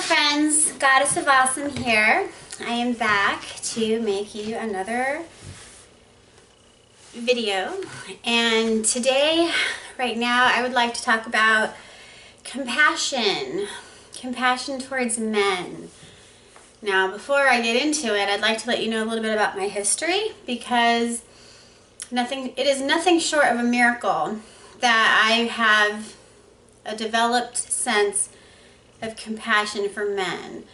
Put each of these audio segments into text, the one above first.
friends, Goddess of Awesome here. I am back to make you another video, and today, right now, I would like to talk about compassion towards men. Now, before I get into it, I'd like to let you know a little bit about my history, because it is nothing short of a miracle that I have a developed sense of compassion for men.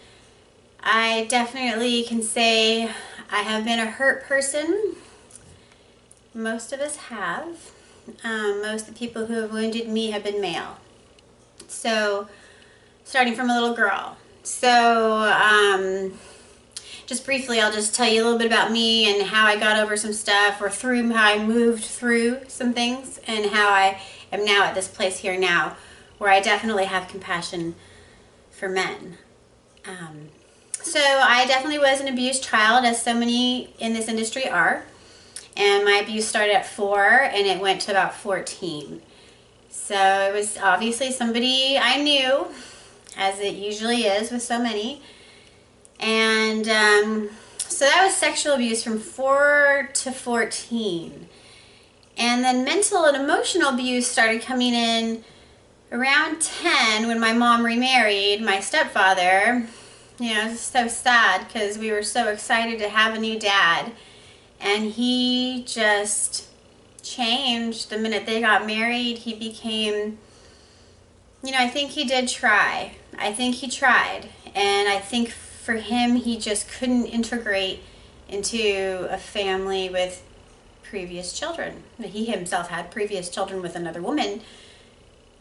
I definitely can say I have been a hurt person. Most of us have. Most of the people who have wounded me have been male. So, starting from a little girl. So, just briefly, I'll just tell you a little bit about me and how I got over some stuff, or how I moved through some things, and how I am now at this place here now, where I definitely have compassion for men. So I definitely was an abused child, as so many in this industry are. And my abuse started at 4 and it went to about 14. So it was obviously somebody I knew, as it usually is with so many. And so that was sexual abuse from 4 to 14. And then mental and emotional abuse started coming in around 10, when my mom remarried my stepfather. You know, it was so sad because we were so excited to have a new dad, and he just changed the minute they got married. He became, you know, I think he did try. I think he tried, and I think for him, he just couldn't integrate into a family with previous children. He himself had previous children with another woman.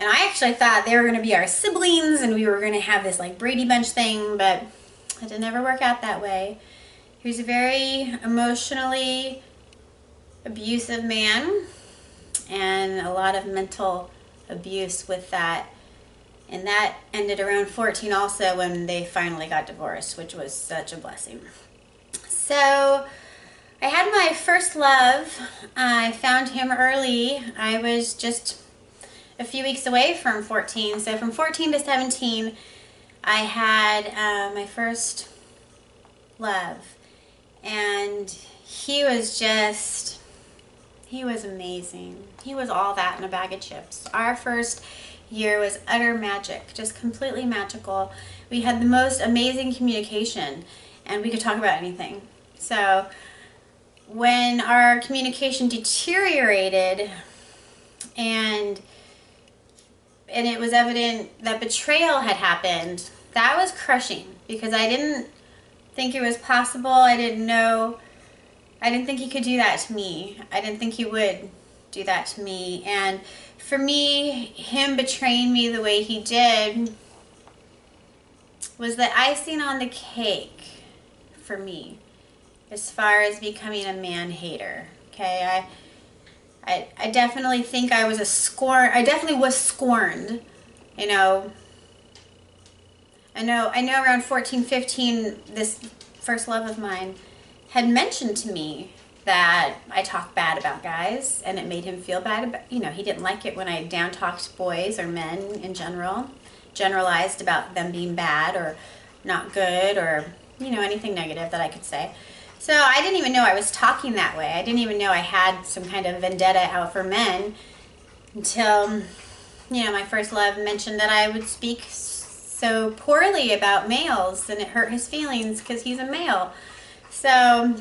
And I actually thought they were going to be our siblings and we were going to have this like Brady Bunch thing, but it didn't ever work out that way. He was a very emotionally abusive man, and a lot of mental abuse with that. And that ended around 14 also, when they finally got divorced, which was such a blessing. So I had my first love. I found him early. I was just a few weeks away from 14. So from 14 to 17, I had my first love. And he was amazing. He was all that in a bag of chips. Our first year was utter magic, just completely magical. We had the most amazing communication, and we could talk about anything. So when our communication deteriorated, and it was evident that betrayal had happened, that was crushing, because I didn't think it was possible. I didn't think he could do that to me. I didn't think he would do that to me. And for me, him betraying me the way he did was the icing on the cake for me, as far as becoming a man hater. Okay, I definitely think I definitely was scorned, you know. I know around 14, 15, this first love of mine had mentioned to me that I talked bad about guys, and it made him feel bad about, you know, he didn't like it when I down-talked boys or men in general, generalized about them being bad or not good, or, you know, anything negative that I could say. So I didn't even know I was talking that way. I didn't even know I had some kind of vendetta out for men until, you know, my first love mentioned that I would speak so poorly about males, and it hurt his feelings because he's a male. So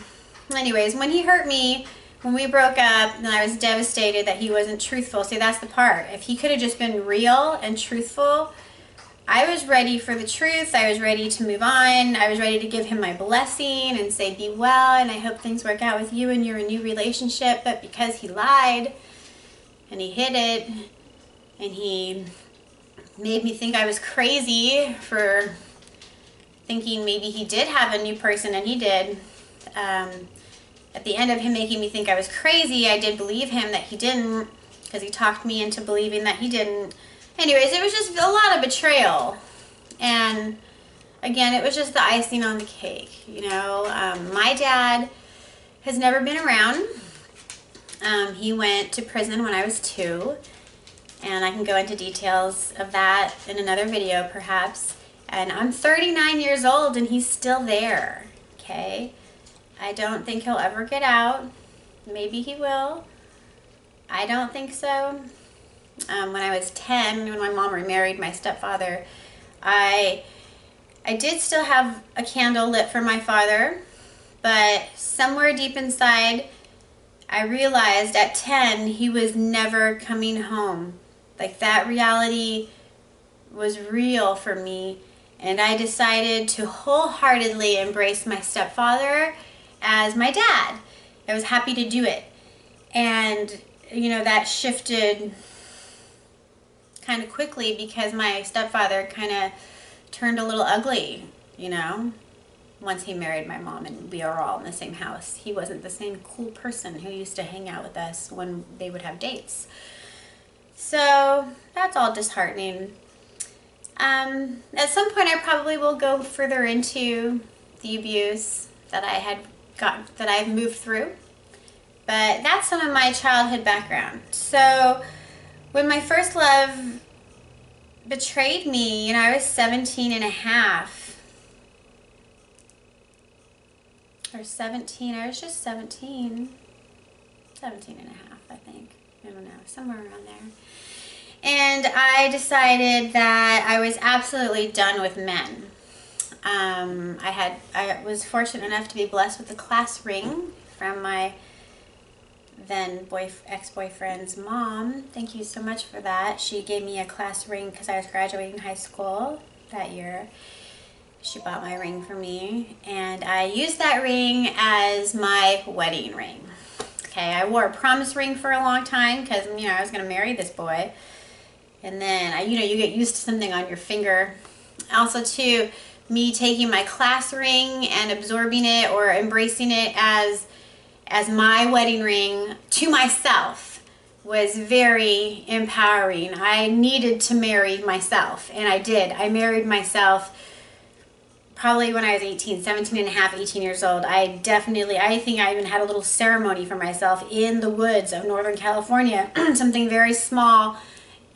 anyways, when he hurt me, when we broke up, then I was devastated that he wasn't truthful. See, that's the part. If he could have just been real and truthful, I was ready for the truth. I was ready to move on. I was ready to give him my blessing and say, be well, and I hope things work out with you and your new relationship. But because he lied, and he hid it, and he made me think I was crazy for thinking maybe he did have a new person, and he did. At the end of him making me think I was crazy, I did believe him that he didn't, because he talked me into believing that he didn't. Anyways, it was just a lot of betrayal. And again, it was just the icing on the cake, you know. My dad has never been around. He went to prison when I was 2, and I can go into details of that in another video perhaps. And I'm 39 years old and he's still there, okay? I don't think he'll ever get out. Maybe he will. I don't think so. When I was 10, when my mom remarried my stepfather, I did still have a candle lit for my father, but somewhere deep inside, I realized at 10 he was never coming home. Like, that reality was real for me, and I decided to wholeheartedly embrace my stepfather as my dad. I was happy to do it. And, you know, that shifted kind of quickly because my stepfather kind of turned a little ugly, you know, once he married my mom and we were all in the same house. He wasn't the same cool person who used to hang out with us when they would have dates. So that's all disheartening. At some point I probably will go further into the abuse that I've moved through. But that's some of my childhood background. So when my first love betrayed me, you know, I was 17 and a half. Or 17, I was just 17. 17 and a half, I think. I don't know, somewhere around there. And I decided that I was absolutely done with men. I was fortunate enough to be blessed with a class ring from my then ex-boyfriend's mom. Thank you so much for that. She gave me a class ring because I was graduating high school that year. She bought my ring for me, and I used that ring as my wedding ring. Okay, I wore a promise ring for a long time because, you know, I was going to marry this boy. And then, you get used to something on your finger. Also, too, me taking my class ring and absorbing it or embracing it as my wedding ring to myself was very empowering. I needed to marry myself, and I did. I married myself probably when I was 17 and a half, 18 years old. I think I even had a little ceremony for myself in the woods of Northern California. Something very small,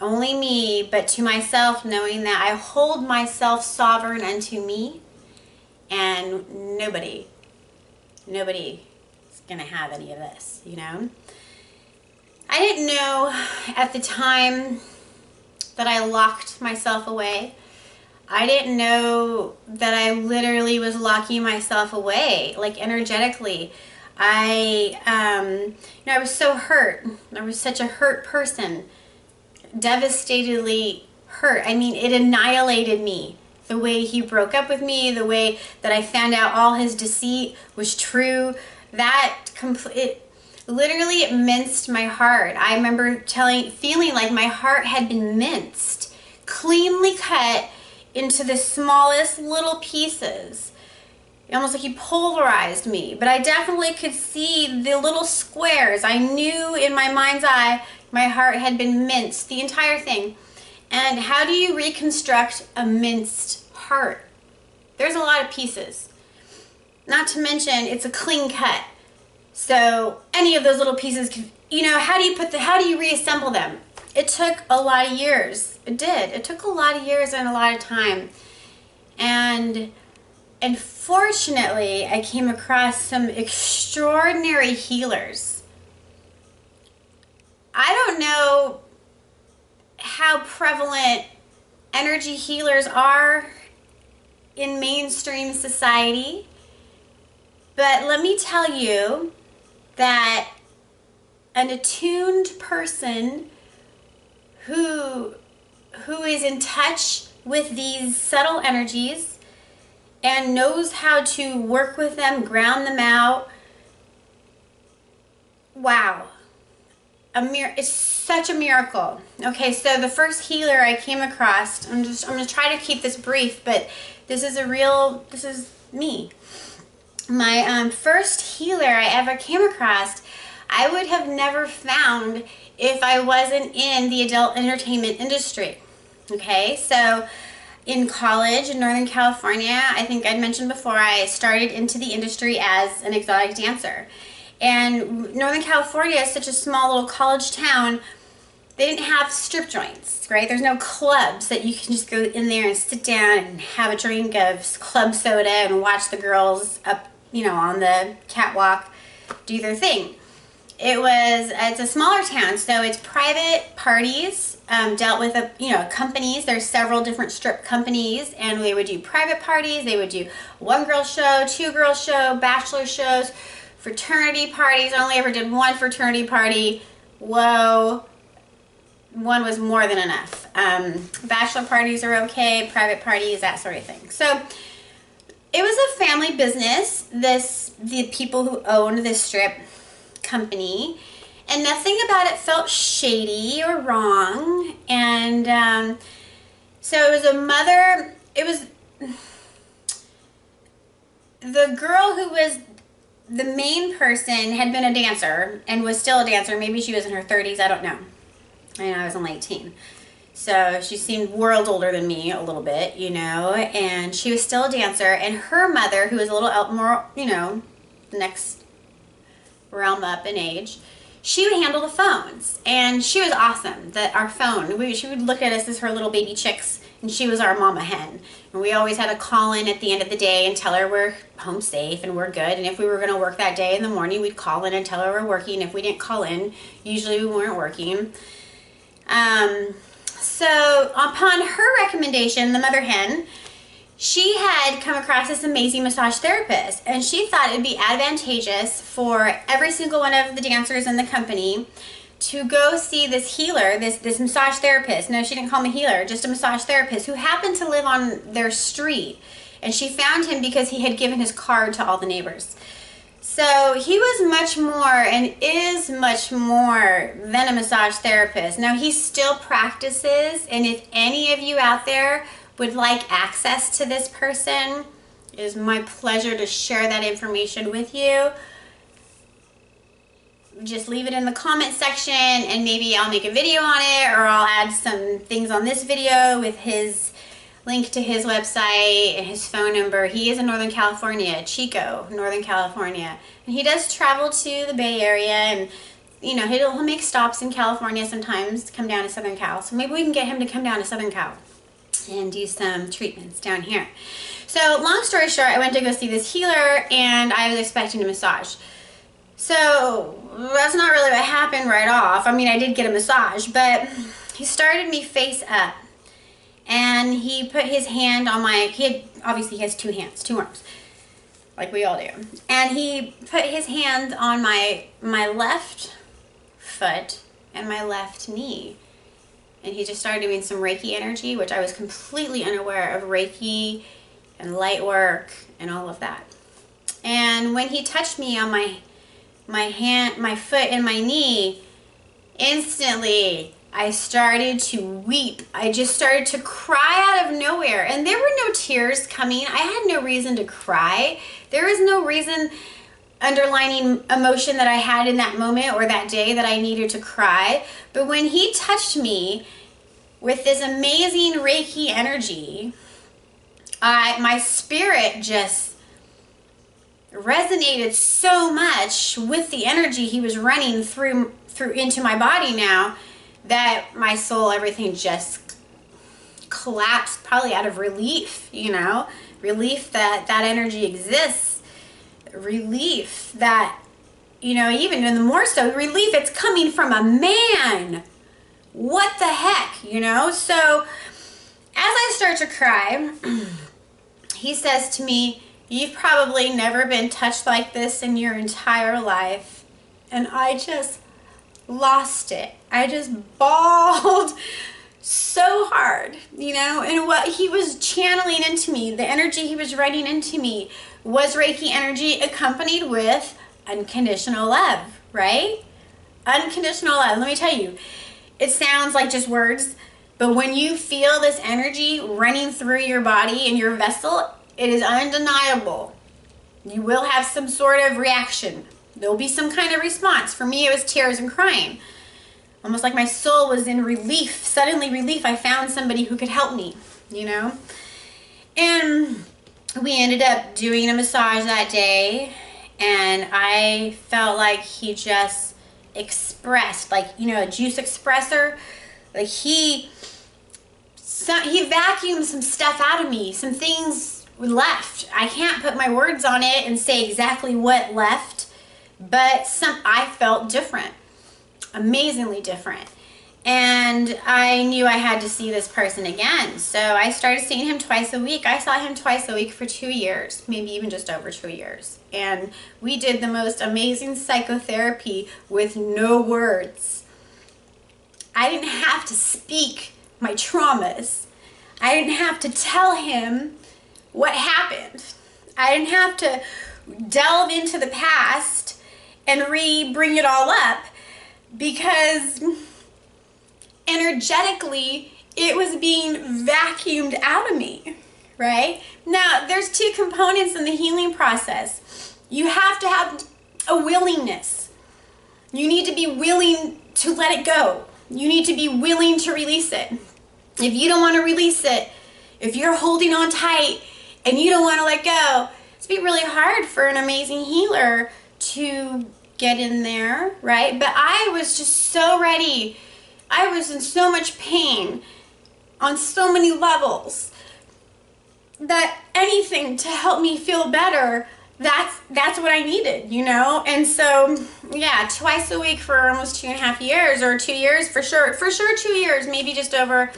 only me, but to myself, knowing that I hold myself sovereign unto me, and nobody is gonna have any of this, you know? I didn't know at the time that I locked myself away. I didn't know that I literally was locking myself away, like energetically. I was so hurt. I was such a hurt person. Devastatedly hurt. I mean, it annihilated me. The way he broke up with me, the way that I found out all his deceit was true, it minced my heart. I remember feeling like my heart had been minced, cleanly cut into the smallest little pieces. Almost like he pulverized me, but I definitely could see the little squares. I knew in my mind's eye my heart had been minced, the entire thing. And how do you reconstruct a minced heart? There's a lot of pieces. Not to mention, it's a clean cut. So any of those little pieces can, how do you reassemble them? It took a lot of years. It did. It took a lot of years and a lot of time. And fortunately, I came across some extraordinary healers. I don't know how prevalent energy healers are in mainstream society, but let me tell you that an attuned person who is in touch with these subtle energies and knows how to work with them, ground them out, wow. It's such a miracle. Okay, so the first healer I came across, I'm going to try to keep this brief, but this is me. My first healer I ever came across, I would have never found if I wasn't in the adult entertainment industry. Okay, so in college in Northern California, I think I'd mentioned before, I started into the industry as an exotic dancer. And Northern California is such a small little college town. they didn't have strip joints, right? There's no clubs that you can just go in there and sit down and have a drink of club soda and watch the girls up, you know, on the catwalk do their thing. It's a smaller town, so it's private parties, dealt with, companies. There's several different strip companies, and they would do private parties. They would do one girl show, two girl show, bachelor shows, fraternity parties. I only ever did one fraternity party. Whoa. One was more than enough. Bachelor parties are okay, private parties, that sort of thing. So it was a family business, the people who owned this strip company, and nothing about it felt shady or wrong. And so it was the girl who was the main person had been a dancer and was still a dancer. Maybe she was in her 30s, I don't know. I was only 18. So she seemed world older than me a little bit, you know, and she was still a dancer. And her mother, who was a little more, you know, next realm up in age, she would handle the phones. And she was awesome. That our phone, she would look at us as her little baby chicks, and she was our mama hen. And we always had to call in at the end of the day and tell her we're home safe and we're good. And if we were going to work that day in the morning, we'd call in and tell her we're working. If we didn't call in, usually we weren't working. So upon her recommendation, the mother hen, she had come across this amazing massage therapist, and she thought it'd be advantageous for every single one of the dancers in the company to go see this healer, this massage therapist. No, she didn't call him a healer, just a massage therapist who happened to live on their street. And she found him because he had given his card to all the neighbors. So he was much more and is much more than a massage therapist. Now, he still practices, and if any of you out there would like access to this person, it is my pleasure to share that information with you. Just leave it in the comment section, and maybe I'll make a video on it, or I'll add some things on this video with his link to his website and his phone number. He is in Northern California, Chico, Northern California. And he does travel to the Bay Area, and you know, he'll make stops in California sometimes to come down to Southern Cal. So maybe we can get him to come down to Southern Cal and do some treatments down here. So long story short, I went to go see this healer, and I was expecting a massage. So that's not really what happened right off. I mean, I did get a massage, but he started me face up. And he put his hand on obviously he has two hands, two arms, like we all do. And he put his hand on my left foot and my left knee. And he just started doing some Reiki energy, which I was completely unaware of Reiki and light work and all of that. And when he touched me on my hand, my foot and my knee, instantly I started to weep. I just started to cry out of nowhere. And there were no tears coming. I had no reason to cry. There was no reason, underlining emotion that I had in that moment or that day, that I needed to cry. But when he touched me with this amazing Reiki energy, my spirit just resonated so much with the energy he was running through into my body now, that my soul, everything just collapsed, probably out of relief, you know, relief that that energy exists, relief that, you know, even in the more so, relief it's coming from a man. What the heck, you know? So as I start to cry, he says to me, "You've probably never been touched like this in your entire life." And I just lost it. I just bawled so hard, you know, and what he was channeling into me, the energy he was writing into me, was Reiki energy accompanied with unconditional love, right? Unconditional love. Let me tell you, it sounds like just words, but when you feel this energy running through your body and your vessel, it is undeniable. You will have some sort of reaction. There'll be some kind of response. For me, it was tears and crying. Almost like my soul was in relief, suddenly relief. I found somebody who could help me, you know? And we ended up doing a massage that day, and I felt like he just expressed, like, you know, a juice expressor. Like he vacuumed some stuff out of me, some things left. I can't put my words on it and say exactly what left, but I felt different, amazingly different. And I knew I had to see this person again. So I started seeing him twice a week. I saw him twice a week for 2 years, maybe even just over 2 years. And we did the most amazing psychotherapy with no words. I didn't have to speak my traumas. I didn't have to tell him what happened. I didn't have to delve into the past and bring it all up, because energetically it was being vacuumed out of me, right? Now, there's two components in the healing process. You have to have a willingness. You need to be willing to let it go. You need to be willing to release it. If you don't want to release it, if you're holding on tight and you don't want to let go, it's be really hard for an amazing healer to get in there, right? But I was just so ready. I was in so much pain on so many levels that anything to help me feel better, that's what I needed, you know? And so, yeah, twice a week for almost 2.5 years, or 2 years for sure 2 years, maybe just over,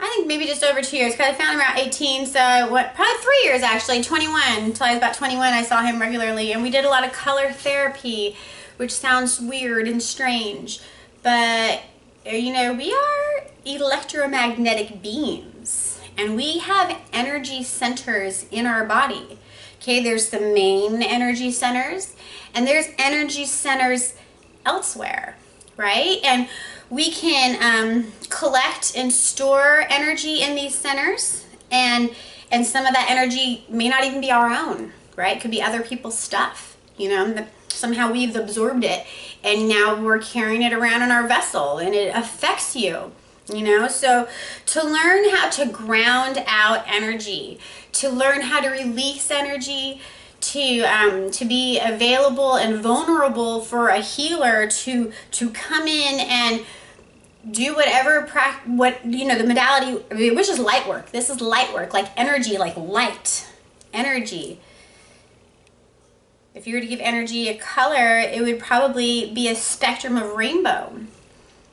I think maybe just over 2 years, because I found him around 18, so probably 3 years actually, 21, until I was about 21, I saw him regularly, and we did a lot of color therapy, which sounds weird and strange, but, you know, we are electromagnetic beings, and we have energy centers in our body. Okay, there's the main energy centers, and there's energy centers elsewhere, right? And we can collect and store energy in these centers, and some of that energy may not even be our own, right? It could be other people's stuff, you know, somehow we've absorbed it, and now we're carrying it around in our vessel, and it affects you, you know? So to learn how to ground out energy, to learn how to release energy, to be available and vulnerable for a healer to come in and do whatever the modality, which is light work. This is light work, like energy, like light energy. If you were to give energy a color, it would probably be a spectrum of rainbow.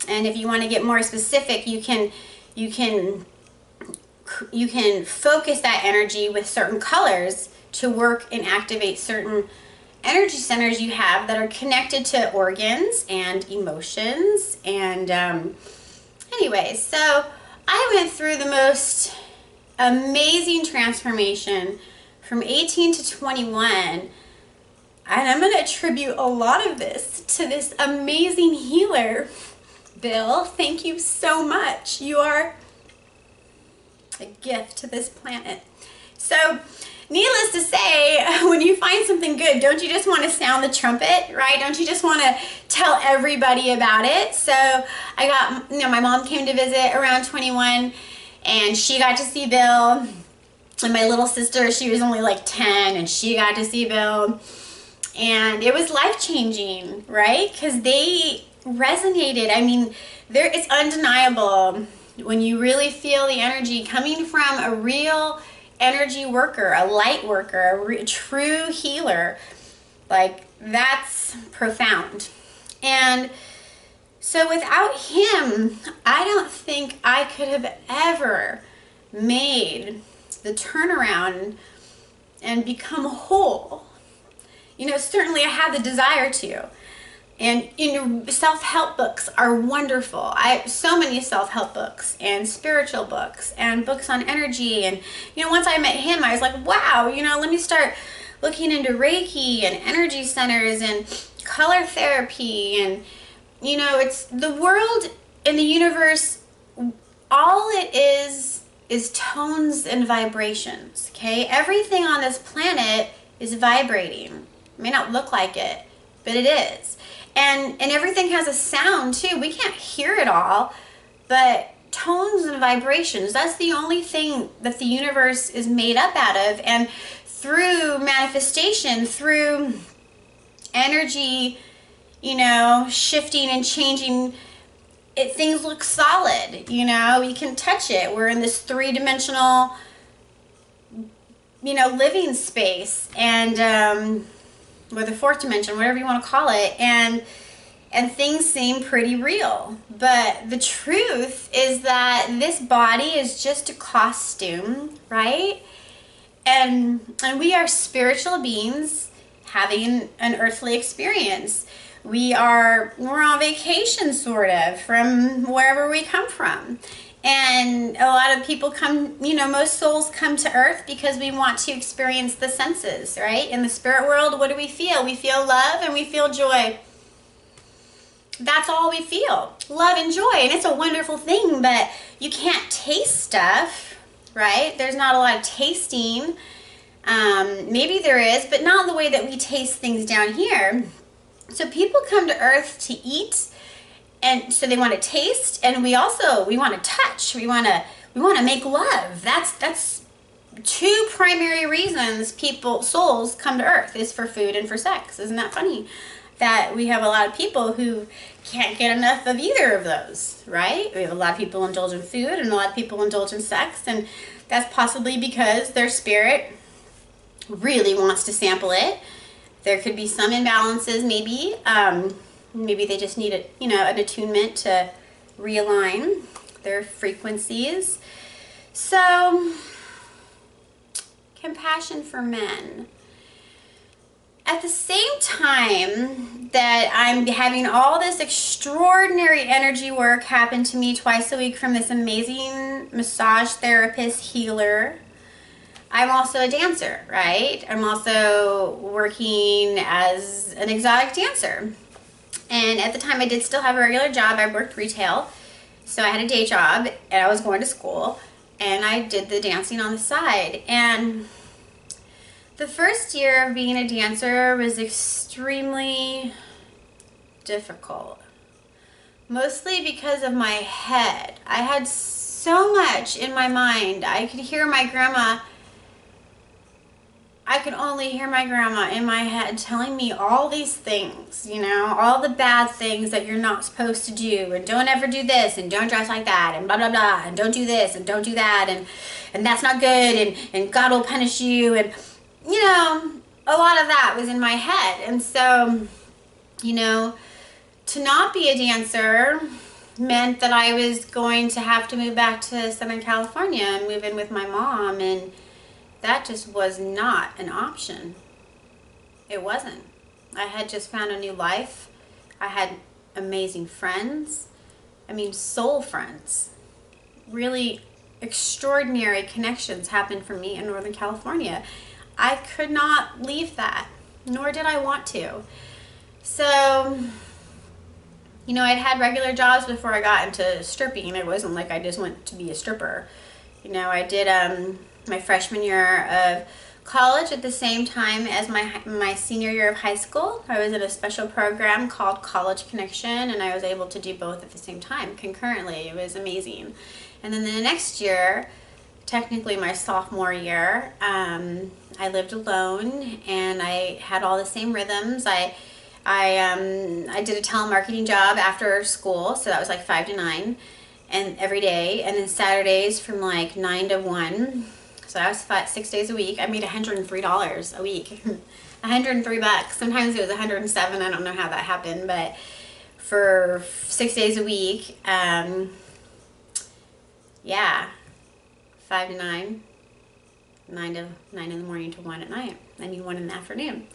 And if you want to get more specific, you can focus that energy with certain colors to work and activate certain energy centers you have that are connected to organs and emotions. And anyways, so I went through the most amazing transformation from 18 to 21. And I'm going to attribute a lot of this to this amazing healer, Bill. Thank you so much. You are a gift to this planet. So, needless to say, when you find something good, don't you just want to sound the trumpet, right? Don't you just want to tell everybody about it? So, I got, my mom came to visit around 21, and she got to see Bill. And my little sister, she was only like 10, and she got to see Bill. And it was life-changing, right? Because they resonated. I mean, it's undeniable when you really feel the energy coming from a real energy worker, a light worker, a true healer. Like, that's profound. And so without him, I don't think I could have ever made the turnaround and become whole. You know, certainly I had the desire to. And, you know, self-help books are wonderful. So many self-help books and spiritual books and books on energy. And, you know, once I met him, I was like, wow, you know, let me start looking into Reiki and energy centers and color therapy. And, you know, it's the world and the universe, all it is tones and vibrations, okay? Everything on this planet is vibrating. It may not look like it, but it is. And everything has a sound too. We can't hear it all, but tones and vibrations, that's the only thing that the universe is made up out of. And through manifestation, through energy you know, shifting and changing. Things look solid, you know, you can touch it. We're in this three-dimensional, you know, living space, and or the fourth dimension, whatever you want to call it, and things seem pretty real. But the truth is that this body is just a costume, right? And we are spiritual beings having an earthly experience. We're on vacation, sort of, from wherever we come from. And a lot of people come, you know, most souls come to earth because we want to experience the senses, right? In the spirit world, what do we feel? We feel love and we feel joy. That's all we feel, love and joy. And it's a wonderful thing, but you can't taste stuff, right? There's not a lot of tasting. Maybe there is, but not the way that we taste things down here. So people come to earth to eat, and so they want to taste, and we want to touch. We want to make love. That's two primary reasons souls come to earth, is for food and for sex. Isn't that funny? That we have a lot of people who can't get enough of either of those, right? We have a lot of people indulge in food and a lot of people indulge in sex, and that's possibly because their spirit really wants to sample it. There could be some imbalances, maybe. Maybe they just need an attunement to realign their frequencies. So, compassion for men. At the same time that I'm having all this extraordinary energy work happen to me twice a week from this amazing massage therapist healer, I'm also a dancer, right? I'm also working as an exotic dancer. And at the time I did still have a regular job. I worked retail. So I had a day job and I was going to school and I did the dancing on the side. And the first year of being a dancer was extremely difficult. Mostly because of my head. I had so much in my mind. I could hear my grandma. I could only hear my grandma in my head telling me all these things, you know, all the bad things that you're not supposed to do, and don't ever do this, and don't dress like that, and blah, blah, blah, and don't do this, and don't do that, and that's not good, and God will punish you, and, you know, a lot of that was in my head. And so, you know, to not be a dancer meant that I was going to have to move back to Southern California and move in with my mom, and that just was not an option. It wasn't. I had just found a new life. I had amazing friends. I mean, soul friends. Really extraordinary connections happened for me in Northern California. I could not leave that, nor did I want to. So, you know, I'd had regular jobs before I got into stripping. It wasn't like I just went to be a stripper. You know, I did my freshman year of college at the same time as my senior year of high school. I was in a special program called College Connection, and I was able to do both at the same time, concurrently. It was amazing. And then the next year, technically my sophomore year, I lived alone, and I had all the same rhythms. I did a telemarketing job after school, so that was like 5 to 9, and every day, and then Saturdays from like 9 to 1. So that was 6 days a week. I made $103 a week. $103. Sometimes it was $107. I don't know how that happened, but for 6 days a week, yeah, 5 to 9, 9 in the morning to 1 at night. I mean 1 in the afternoon.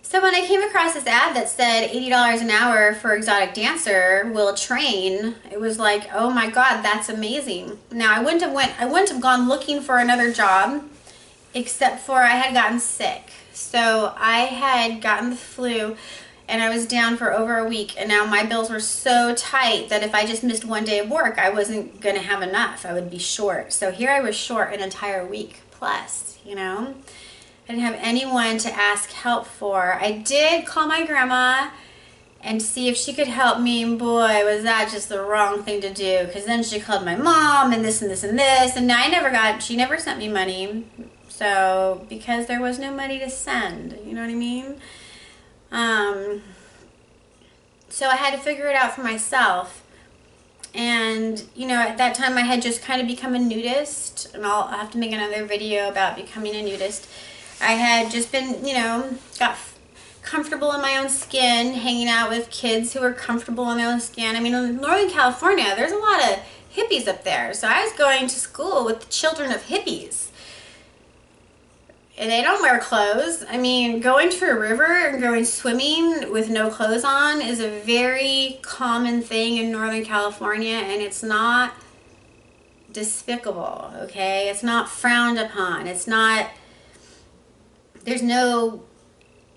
So when I came across this ad that said $80 an hour for exotic dancer will train, it was like, oh my God, that's amazing. Now I wouldn't have gone looking for another job, except for I had gotten sick. So I had gotten the flu and I was down for over a week, and now my bills were so tight that if I just missed 1 day of work, I wasn't gonna have enough. I would be short. So here I was short an entire week plus, you know? I didn't have anyone to ask help for. I did call my grandma and see if she could help me. Boy, was that just the wrong thing to do, because then she called my mom and this and this and this, and she never sent me money. So, because there was no money to send, you know what I mean? So I had to figure it out for myself. And, you know, at that time I had just kind of become a nudist, and I'll have to make another video about becoming a nudist. I had just been, you know, got comfortable in my own skin, hanging out with kids who were comfortable in their own skin. I mean, in Northern California, there's a lot of hippies up there. So I was going to school with the children of hippies. And they don't wear clothes. I mean, going to a river and going swimming with no clothes on is a very common thing in Northern California, and it's not despicable, okay? It's not frowned upon. It's not, there's no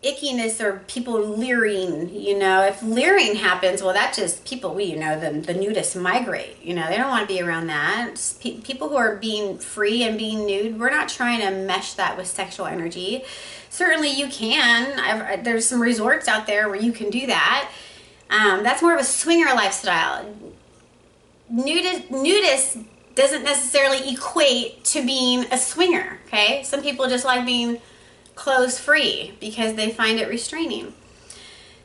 ickiness or people leering, you know. If leering happens, well, that just, people, you know, the nudists migrate, you know. They don't want to be around that. People who are being free and being nude, we're not trying to mesh that with sexual energy. Certainly you can. There's some resorts out there where you can do that. That's more of a swinger lifestyle. Nudist doesn't necessarily equate to being a swinger, okay? Some people just like being clothes free because they find it restraining.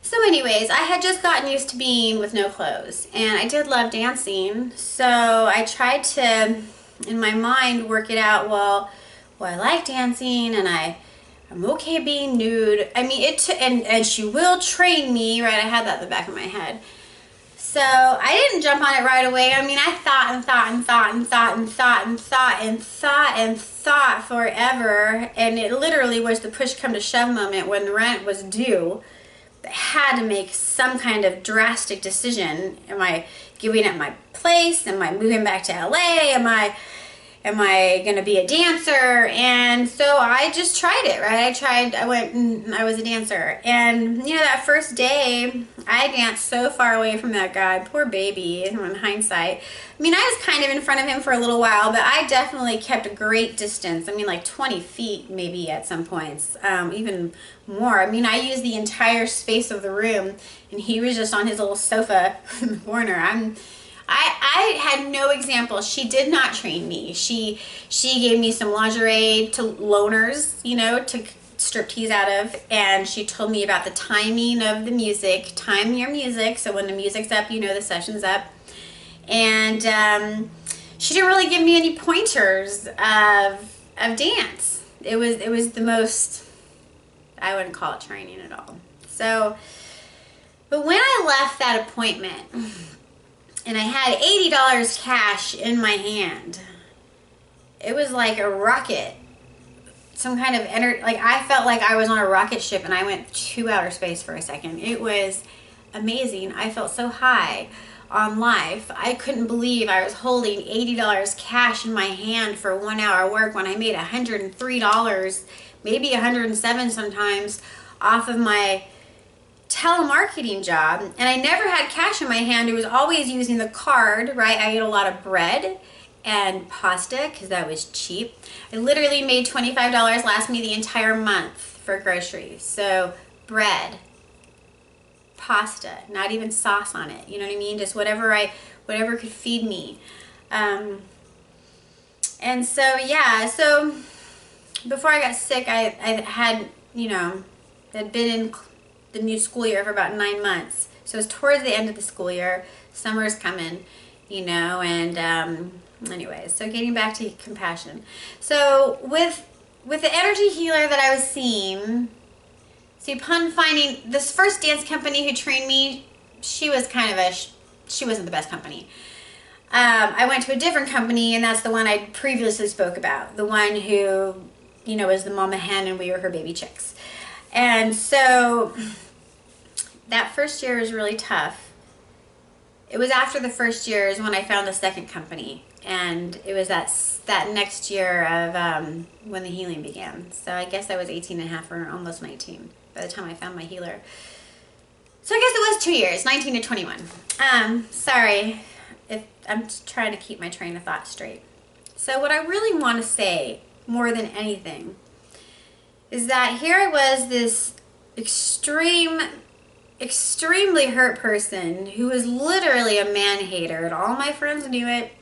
So anyways, I had just gotten used to being with no clothes, and I did love dancing, so I tried to, in my mind, work it out. Well, I like dancing, and I'm okay being nude. I mean, and she will train me, right? I had that in the back of my head. So I didn't jump on it right away. I mean, I thought forever, and it literally was the push come to shove moment when the rent was due. I had to make some kind of drastic decision. Am I giving up my place? Am I moving back to LA? Am I going to be a dancer? And so I just tried it, right? I went and I was a dancer. And, you know, that first day, I danced so far away from that guy, poor baby, in hindsight. I mean, I was kind of in front of him for a little while, but I definitely kept a great distance. I mean, like 20 feet maybe at some points, even more. I mean, I used the entire space of the room, and he was just on his little sofa in the corner. I had no example. She did not train me. She gave me some lingerie to loners, you know, to strip tease out of, and she told me about the timing of the music. Time your music, so when the music's up, you know the session's up. And she didn't really give me any pointers of dance. It was the most, I wouldn't call it training at all. So, but when I left that appointment, and I had $80 cash in my hand, it was like a rocket. Some kind of energy, like I felt like I was on a rocket ship and I went to outer space for a second. It was amazing. I felt so high on life. I couldn't believe I was holding $80 cash in my hand for 1 hour work when I made $103, maybe $107 sometimes, off of my telemarketing job. And I never had cash in my hand. It was always using the card, right? I ate a lot of bread and pasta because that was cheap. I literally made $25 last me the entire month for groceries. So bread, pasta, not even sauce on it. You know what I mean? Just whatever could feed me. And so, yeah, so before I got sick, I had, you know, had been in the new school year for about 9 months. So it was towards the end of the school year. Summer's coming, you know, and anyways, so getting back to compassion. So with the energy healer that I was seeing, see, upon finding this first dance company who trained me, she was kind of she wasn't the best company. I went to a different company, and that's the one I previously spoke about, the one who, you know, is the mama hen and we were her baby chicks. And so that first year was really tough. It was after the first year is when I found the second company, and it was that next year of when the healing began. So I guess I was 18 and a half or almost 19 by the time I found my healer. So I guess it was 2 years, 19 to 21. Sorry if I'm trying to keep my train of thought straight. So what I really want to say more than anything is that here I was, this extremely hurt person who was literally a man-hater, and all my friends knew it.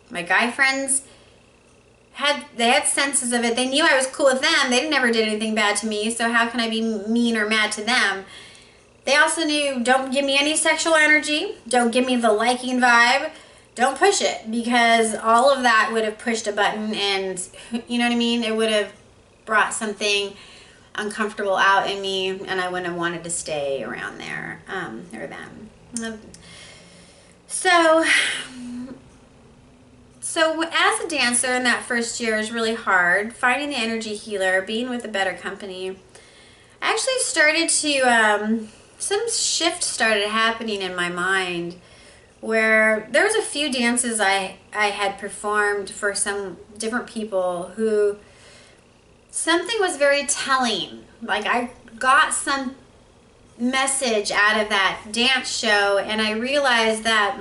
My guy friends had senses of it. They knew I was cool with them. They never did anything bad to me, so how can I be mean or mad to them? They also knew, don't give me any sexual energy, don't give me the liking vibe, don't push it, because all of that would have pushed a button, and you know what I mean? It would have brought something uncomfortable out in me, and I wouldn't have wanted to stay around there, or them. So as a dancer in that first year is really hard. Finding the energy healer, being with a better company. I actually started to, some shift started happening in my mind where there was a few dances I had performed for some different people who something was very telling. Like I got some message out of that dance show, and I realized that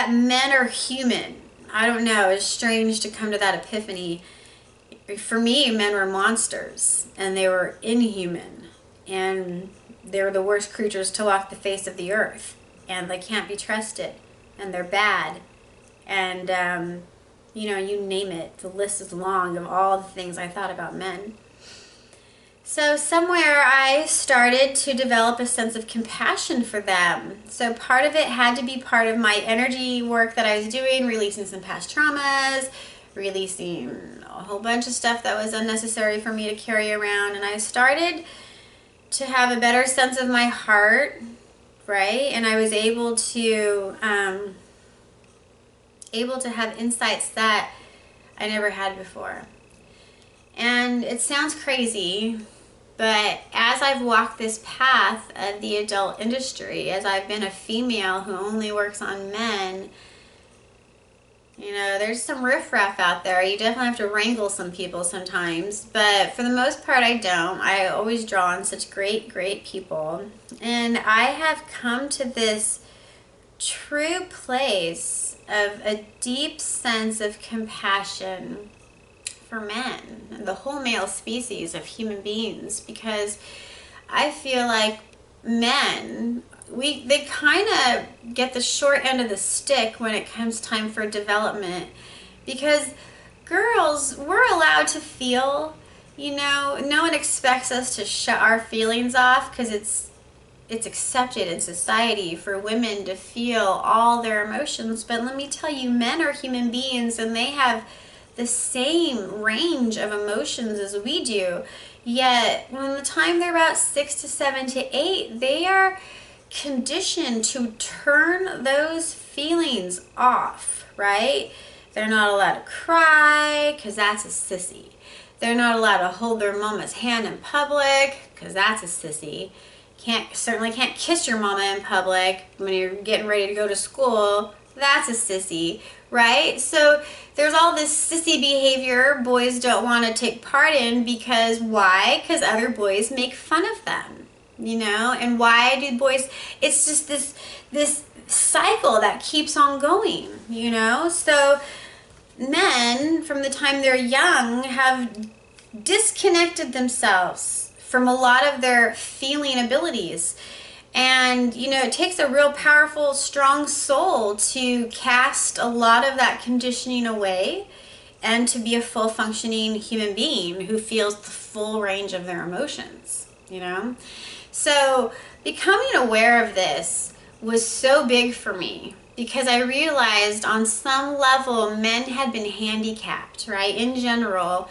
men are human. I don't know, it's strange to come to that epiphany. For me, men were monsters, and they were inhuman, and they were the worst creatures to walk the face of the earth, and they can't be trusted, and they're bad, and you know, you name it. The list is long of all the things I thought about men. So somewhere I started to develop a sense of compassion for them. So part of it had to be part of my energy work that I was doing, releasing some past traumas, releasing a whole bunch of stuff that was unnecessary for me to carry around. And I started to have a better sense of my heart, right? And I was able to have insights that I never had before. And it sounds crazy, but as I've walked this path of the adult industry, as I've been a female who only works on men, you know, there's some riffraff out there. You definitely have to wrangle some people sometimes, but for the most part I don't. I always draw on such great, great people. And I have come to this true place of a deep sense of compassion for men and the whole male species of human beings, because I feel like men, they kind of get the short end of the stick when it comes time for development, because girls, we're allowed to feel, you know, no one expects us to shut our feelings off, because it's accepted in society for women to feel all their emotions. But let me tell you, men are human beings, and they have the same range of emotions as we do. Yet when the time they're about 6 to 7 to 8, they are conditioned to turn those feelings off, right? They're not allowed to cry, because that's a sissy. They're not allowed to hold their mama's hand in public, because that's a sissy. Certainly can't kiss your mama in public when you're getting ready to go to school. That's a sissy, right? So there's all this sissy behavior boys don't want to take part in, because why? Because other boys make fun of them, you know? And why do boys, it's just this cycle that keeps on going, you know? So men, from the time they're young, have disconnected themselves from a lot of their feeling abilities. And, you know, it takes a real powerful, strong soul to cast a lot of that conditioning away and to be a full functioning human being who feels the full range of their emotions, you know? So becoming aware of this was so big for me, because I realized on some level men had been handicapped, right? In general,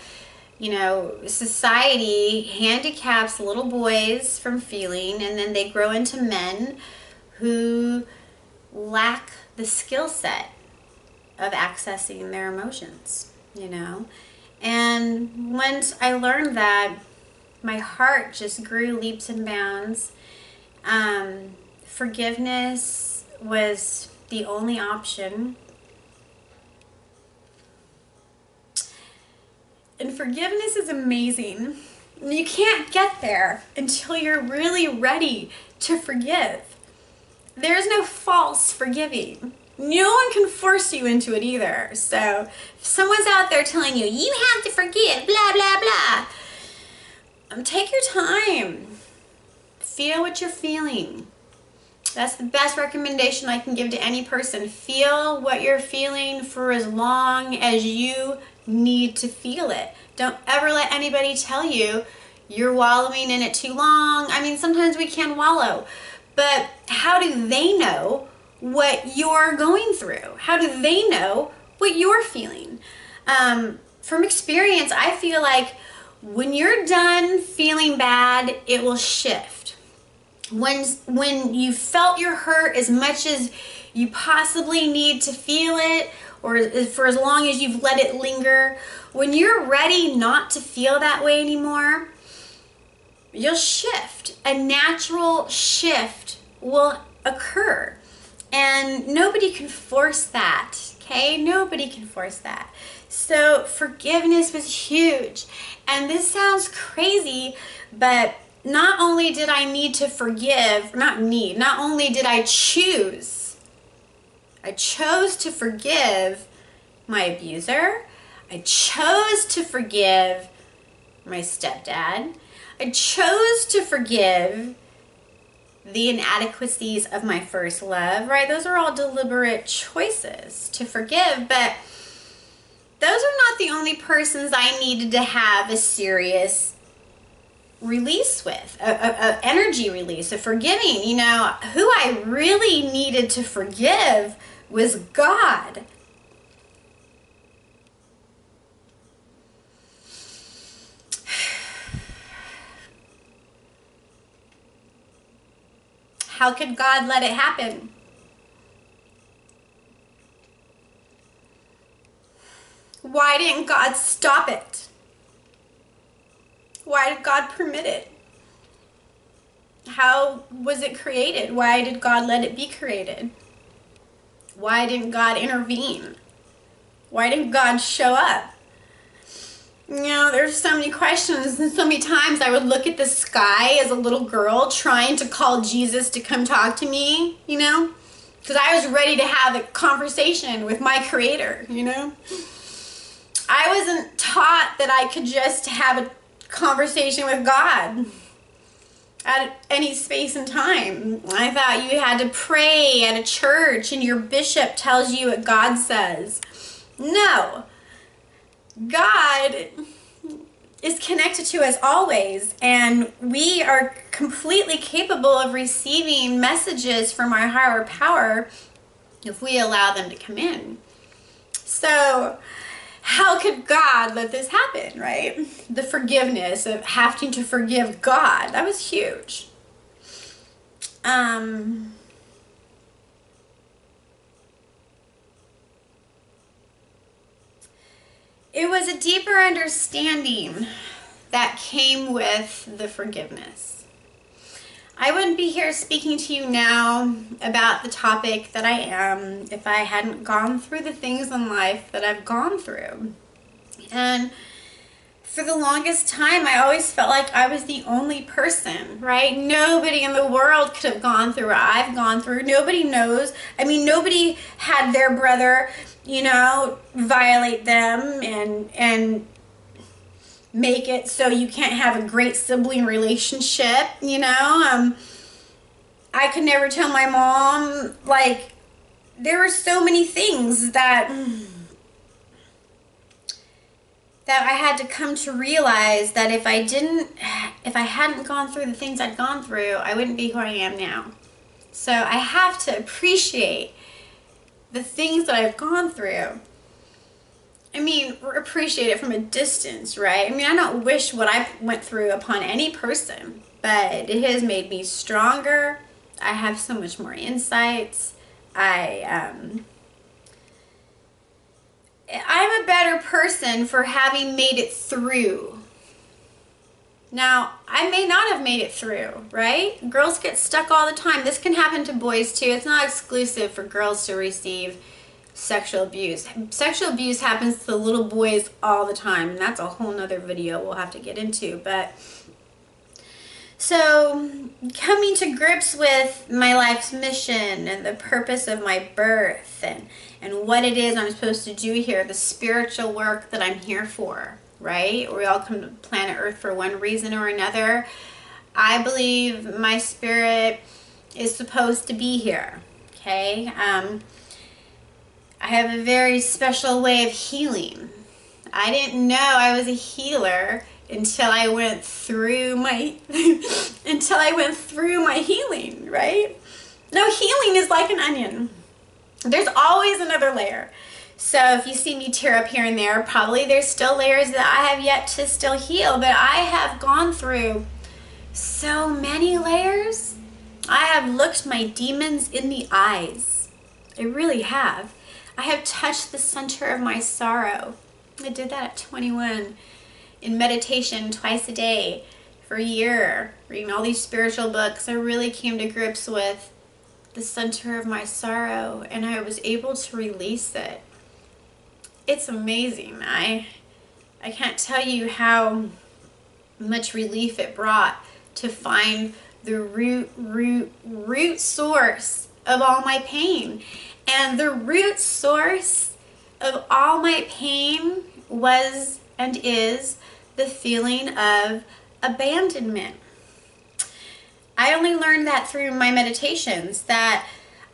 you know, society handicaps little boys from feeling, and then they grow into men who lack the skill set of accessing their emotions, you know. And once I learned that, my heart just grew leaps and bounds. Forgiveness was the only option. And forgiveness is amazing. You can't get there until you're really ready to forgive. There's no false forgiving. No one can force you into it either. So if someone's out there telling you, you have to forgive, blah, blah, blah, take your time. Feel what you're feeling. That's the best recommendation I can give to any person. Feel what you're feeling for as long as you need to feel it. Don't ever let anybody tell you you're wallowing in it too long. I mean, sometimes we can wallow, but how do they know what you're going through? How do they know what you're feeling? From experience, I feel like when you're done feeling bad, it will shift. When you felt your hurt as much as you possibly need to feel it, or for as long as you've let it linger, when you're ready not to feel that way anymore, you'll shift. A natural shift will occur. And nobody can force that, okay? Nobody can force that. So forgiveness was huge. And this sounds crazy, but not only did I need to forgive, not only did I chose to forgive my abuser. I chose to forgive my stepdad. I chose to forgive the inadequacies of my first love, right? Those are all deliberate choices to forgive, but those are not the only persons I needed to have a serious release with, a energy release, a forgiving. You know, who I really needed to forgive was God. How could God let it happen? Why didn't God stop it? Why did God permit it? How was it created? Why did God let it be created? Why didn't God intervene? Why didn't God show up? You know, there's so many questions, and so many times I would look at the sky as a little girl trying to call Jesus to come talk to me, you know, because I was ready to have a conversation with my Creator, you know. I wasn't taught that I could just have a conversation with God at any space and time. I thought you had to pray at a church and your bishop tells you what God says. No. God is connected to us always, and we are completely capable of receiving messages from our higher power if we allow them to come in. So how could God let this happen, right? The forgiveness of having to forgive God, that was huge. It was a deeper understanding that came with the forgiveness. I wouldn't be here speaking to you now about the topic that I am if I hadn't gone through the things in life that I've gone through. And for the longest time, I always felt like I was the only person, right? Nobody in the world could have gone through what I've gone through. Nobody knows. I mean, nobody had their brother, you know, violate them and make it so you can't have a great sibling relationship, you know. I could never tell my mom, like, there were so many things that I had to come to realize that if I hadn't gone through the things I'd gone through, I wouldn't be who I am now. So I have to appreciate the things that I've gone through. I mean, appreciate it from a distance, right? I mean, I don't wish what I went through upon any person, but it has made me stronger. I have so much more insights. I'm a better person for having made it through. Now, I may not have made it through, right? Girls get stuck all the time. This can happen to boys too. It's not exclusive for girls to receive sexual abuse. Sexual abuse happens to little boys all the time, and that's a whole nother video we'll have to get into. But so coming to grips with my life's mission and the purpose of my birth and what it is I'm supposed to do here, the spiritual work that I'm here for, right? We all come to planet Earth for one reason or another. I believe my spirit is supposed to be here, okay? I have a very special way of healing. I didn't know I was a healer until I went through my healing, right? No, healing is like an onion. There's always another layer. So if you see me tear up here and there, probably there's still layers that I have yet to still heal, but I have gone through so many layers. I have looked my demons in the eyes. I really have. I have touched the center of my sorrow. I did that at 21 in meditation twice a day for a year, reading all these spiritual books. I really came to grips with the center of my sorrow, and I was able to release it. It's amazing. I can't tell you how much relief it brought to find the root source of all my pain. And the root source of all my pain was and is the feeling of abandonment. I only learned that through my meditations, that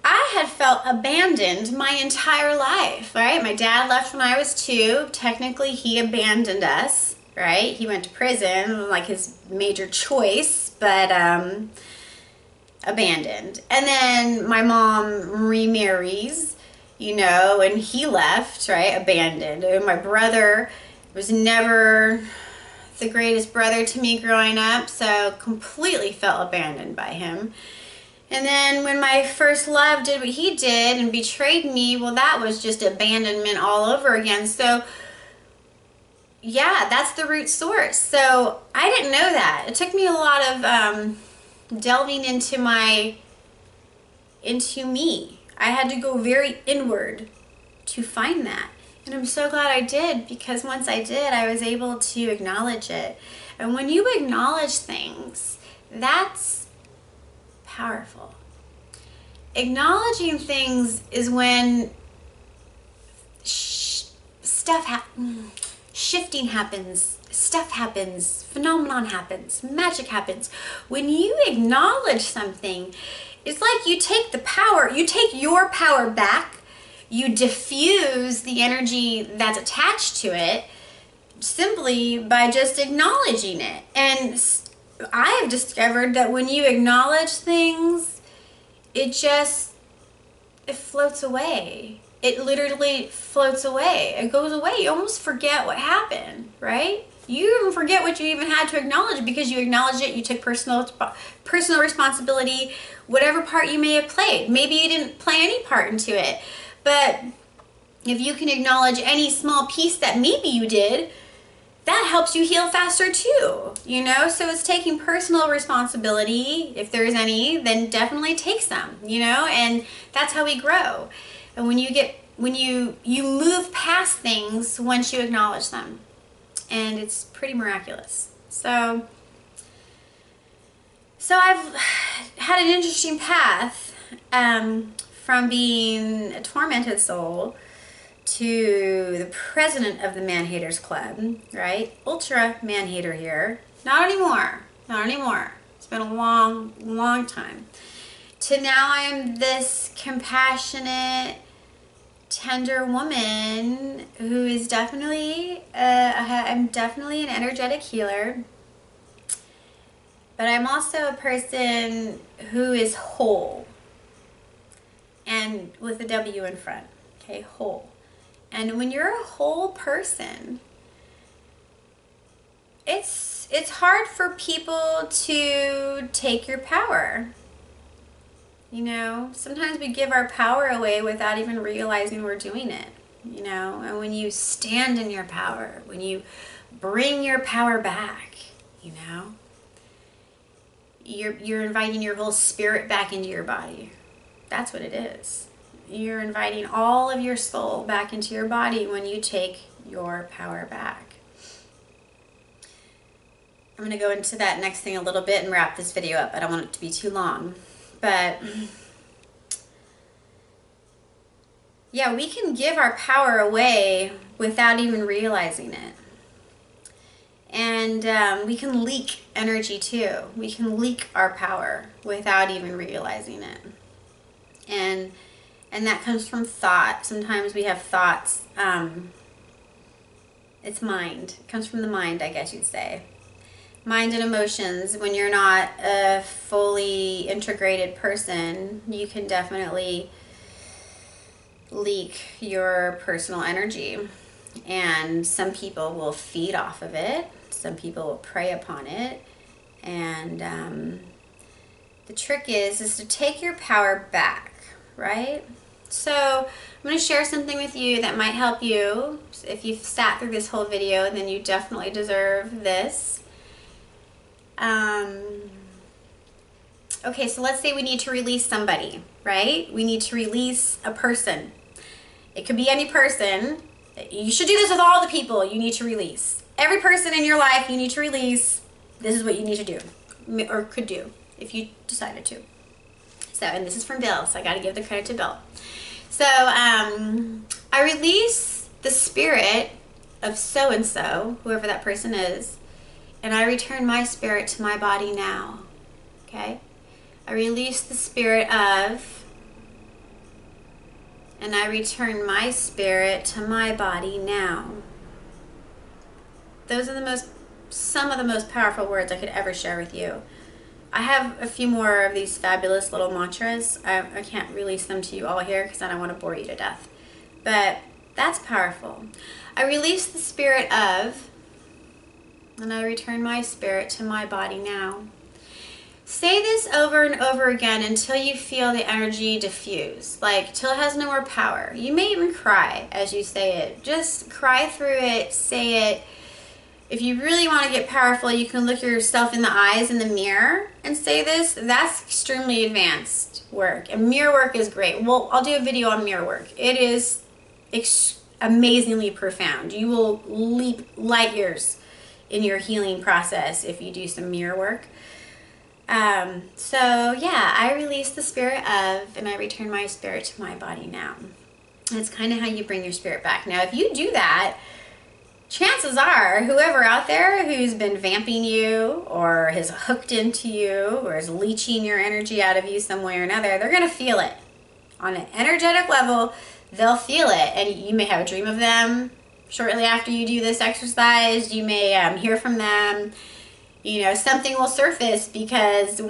I had felt abandoned my entire life, right? My dad left when I was 2. Technically, he abandoned us, right? He went to prison, like his major choice, but abandoned. And then my mom remarries, you know, and he left, right? Abandoned. And my brother was never the greatest brother to me growing up, so completely felt abandoned by him. And then when my first love did what he did and betrayed me, well, that was just abandonment all over again. So yeah, that's the root source. So I didn't know that. It took me a lot of delving into me. I had to go very inward to find that. And I'm so glad I did, because once I did, I was able to acknowledge it. And when you acknowledge things, that's powerful. Acknowledging things is when shifting happens, stuff happens, phenomenon happens, magic happens. When you acknowledge something, it's like you take your power back, you diffuse the energy that's attached to it simply by just acknowledging it. And I have discovered that when you acknowledge things, it floats away. It literally floats away. It goes away. You almost forget what happened, right? You even forget what you even had to acknowledge, because you acknowledged it. You took personal responsibility, whatever part you may have played. Maybe you didn't play any part into it, but if you can acknowledge any small piece that maybe you did, that helps you heal faster too, you know? So it's taking personal responsibility. If there's any, then definitely take some, you know? And that's how we grow. And when you move past things once you acknowledge them. And it's pretty miraculous. So I've had an interesting path from being a tormented soul to the president of the Man-Haters Club, right? Ultra man-hater here. Not anymore. Not anymore. It's been a long, long time. To now I'm this compassionate, tender woman who is definitely, I'm definitely an energetic healer. But I'm also a person who is whole. And with a W in front. Okay, whole. And when you're a whole person, it's hard for people to take your power. You know, sometimes we give our power away without even realizing we're doing it, you know. And when you stand in your power, when you bring your power back, you know, you're inviting your whole spirit back into your body. That's what it is. You're inviting all of your soul back into your body when you take your power back. I'm going to go into that next thing a little bit and wrap this video up. I don't want it to be too long. But yeah, we can give our power away without even realizing it. And we can leak energy too. We can leak our power without even realizing it. And that comes from thought. Sometimes we have thoughts It's mind. It comes from the mind, I guess you'd say. Mind and emotions. When you're not a fully integrated person, you can definitely leak your personal energy. And some people will feed off of it. Some people will prey upon it. And the trick is to take your power back, right? So I'm going to share something with you that might help you. If you've sat through this whole video, then you definitely deserve this. Okay, so let's say we need to release somebody, right? We need to release a person. It could be any person. You should do this with all the people you need to release. Every person in your life you need to release. This is what you need to do, or could do, if you decided to. So, and this is from Bill, so I got to give the credit to Bill. So, I release the spirit of so-and-so, whoever that person is, and I return my spirit to my body now, okay? I release the spirit of, and I return my spirit to my body now. Those are some of the most powerful words I could ever share with you. I have a few more of these fabulous little mantras. I can't release them to you all here because I don't want to bore you to death. But that's powerful. I release the spirit of, and I return my spirit to my body now. Say this over and over again until you feel the energy diffuse, like till it has no more power. You may even cry as you say it. Just cry through it, say it. If you really want to get powerful, you can look yourself in the eyes in the mirror and say this. That's extremely advanced work. And mirror work is great. Well, I'll do a video on mirror work. It is amazingly profound. You will leap light years in your healing process if you do some mirror work. So yeah, I release the spirit of, and I return my spirit to my body now. That's kind of how you bring your spirit back. Now, if you do that, chances are whoever out there who's been vamping you or has hooked into you or is leeching your energy out of you some way or another, they're going to feel it. On an energetic level, they'll feel it. And you may have a dream of them shortly after you do this exercise. You may hear from them. You know, something will surface because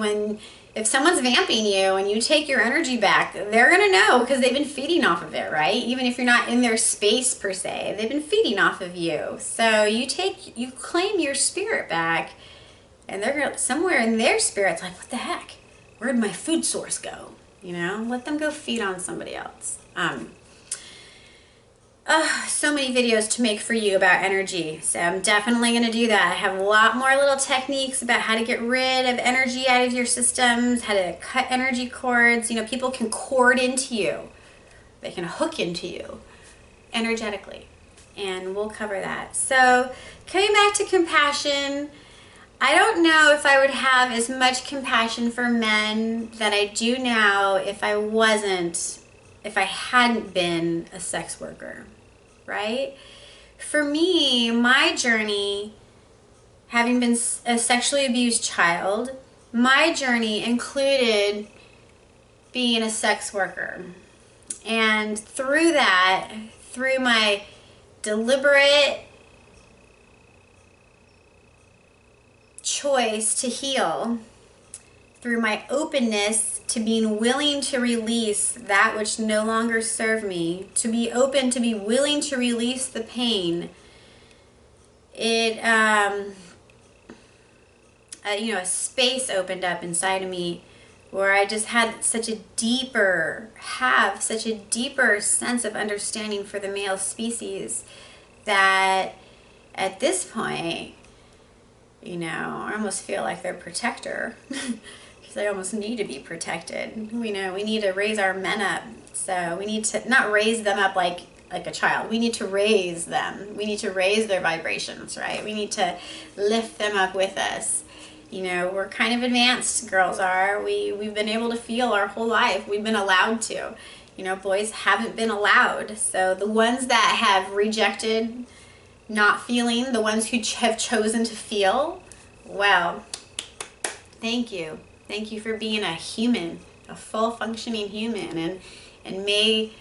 if someone's vamping you and you take your energy back, they're going to know because they've been feeding off of it, right? Even if you're not in their space per se, they've been feeding off of you. So you claim your spirit back, and they're going to, somewhere in their spirit's like, what the heck? Where'd my food source go? You know, let them go feed on somebody else. So many videos to make for you about energy, so I'm definitely going to do that. I have a lot more little techniques about how to get rid of energy out of your systems, how to cut energy cords. You know, people can cord into you. They can hook into you energetically, and we'll cover that. So coming back to compassion, I don't know if I would have as much compassion for men that I do now if I hadn't been a sex worker. Right? For me, my journey, having been a sexually abused child, my journey included being a sex worker. And through that, through my deliberate choice to heal, through my openness to being willing to release that which no longer served me, to be open, to be willing to release the pain, it, you know, a space opened up inside of me where I just had such a deeper sense of understanding for the male species that at this point, you know, I almost feel like their protector. They almost need to be protected. We know we need to raise our men up. So we need to not raise them up like a child. We need to raise them. We need to raise their vibrations, right? We need to lift them up with us. You know, we're kind of advanced, girls are. We've been able to feel our whole life. We've been allowed to. You know, boys haven't been allowed. So the ones that have rejected not feeling, the ones who have chosen to feel, well, thank you. Thank you for being a human, a full functioning human, and may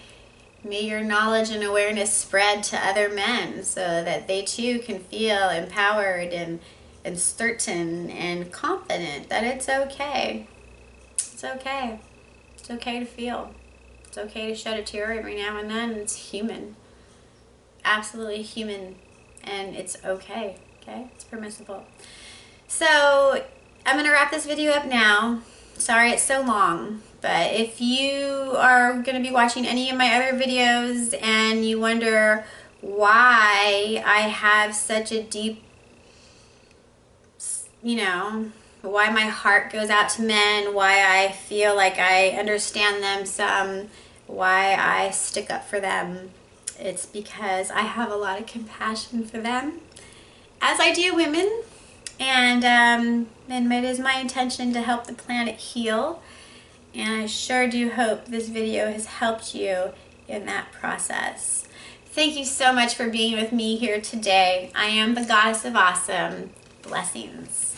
May your knowledge and awareness spread to other men so that they too can feel empowered and certain and confident that it's okay. It's okay. It's okay to feel. It's okay to shed a tear every now and then. It's human. Absolutely human. And it's okay. Okay? It's permissible. So I'm going to wrap this video up now. Sorry it's so long. But if you are going to be watching any of my other videos and you wonder why I have such a deep, why my heart goes out to men, why I feel like I understand them some, why I stick up for them, it's because I have a lot of compassion for them, as I do women. And it is my intention to help the planet heal. And I sure do hope this video has helped you in that process. Thank you so much for being with me here today. I am the Goddess of Awesome. Blessings.